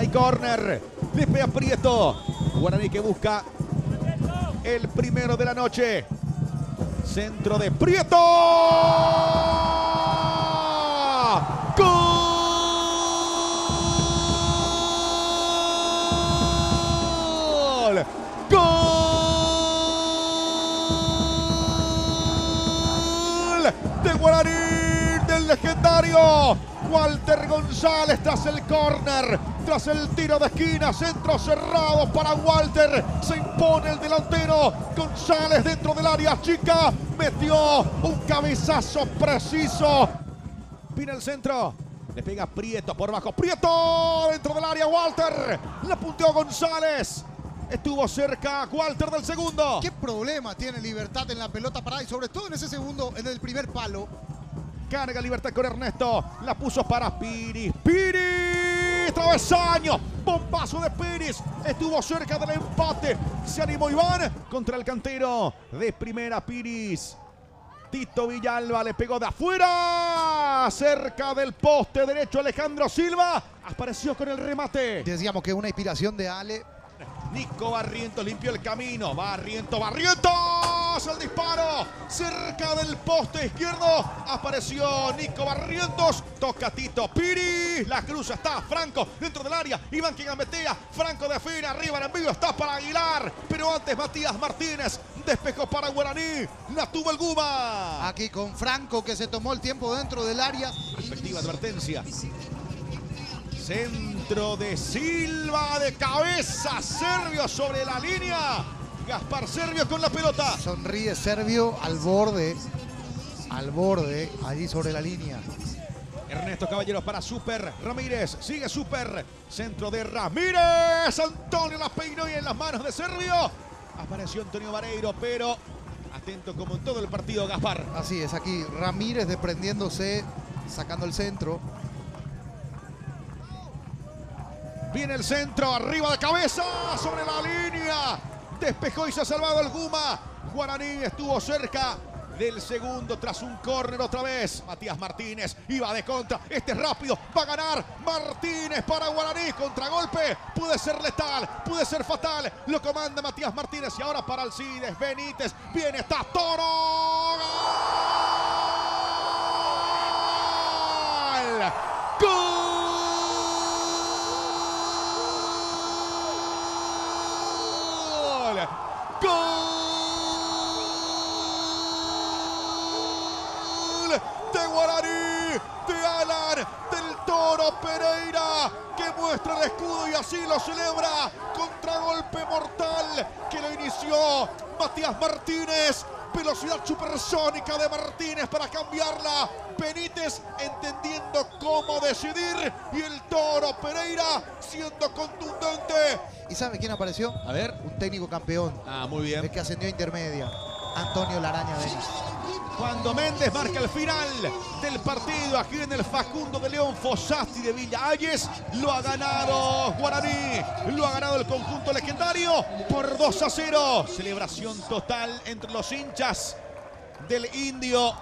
Hay córner. Le pega Prieto. Guaraní que busca el primero de la noche. Centro de Prieto. ¡Gol! ¡Gol! De Guaraní, del legendario Walter González tras el córner, tras el tiro de esquina, centro cerrado para Walter, se impone el delantero González dentro del área chica, metió un cabezazo preciso. Viene el centro, le pega Prieto por bajo, Prieto dentro del área, Walter, la punteó González. Estuvo cerca Walter del segundo. ¿Qué problema tiene Libertad en la pelota parada y sobre todo en ese segundo, en el primer palo? Carga Libertad con Ernesto. La puso para Piris. ¡Piris! Travesaño. Bombazo de Piris. Estuvo cerca del empate. Se animó Iván contra el cantero de primera Piris. Tito Villalba le pegó de afuera. Cerca del poste derecho Alejandro Silva. Apareció con el remate. Decíamos que una inspiración de Ale. Nico Barrientos limpió el camino. Barrientos. El disparo. Cerca del poste izquierdo. Apareció Nico Barrientos. Toca Tito Piris. La cruza. Está Franco dentro del área. Iván que gambetea. Franco define. Arriba el envío. Está para Aguilar. Pero antes Matías Martínez despejó para Guaraní. La tuvo el Guma. Aquí con Franco que se tomó el tiempo dentro del área. Respectiva advertencia. Centro de Silva de cabeza. Servio sobre la línea. Gaspar Servio con la pelota. Sonríe Servio al borde, allí sobre la línea. Ernesto Caballero para Super Ramírez. Sigue Super. Centro de Ramírez. Antonio la peinó y en las manos de Servio. Apareció Antonio Vareiro, pero atento como en todo el partido Gaspar. Así es, aquí Ramírez desprendiéndose, sacando el centro. Viene el centro, arriba de cabeza, sobre la línea. Despejó y se ha salvado el Guma. Guaraní estuvo cerca del segundo tras un córner otra vez. Matías Martínez iba de contra. Este es rápido, va a ganar Martínez para Guaraní. Contragolpe, puede ser letal, puede ser fatal. Lo comanda Matías Martínez y ahora para Alcides Benítez. Viene, está Toro. ¡Gol! ¡Gol! ¡Gol! De Guaraní, de Alan, del Toro Pereira, que muestra el escudo y así lo celebra. Contragolpe mortal que lo inició Matías Martínez. Velocidad supersónica de Martínez para cambiarla. Benítez entendiendo cómo decidir y el Toro Pereira siendo contundente. ¿Y sabe quién apareció? A ver. Un técnico campeón. Muy bien. El que ascendió a intermedia. Antonio Laraña Denis. Cuando Méndez marca el final del partido aquí en el Facundo de León Fossati de Villa Ayes, lo ha ganado Guaraní, lo ha ganado el conjunto legendario por 2-0. Celebración total entre los hinchas del Indio.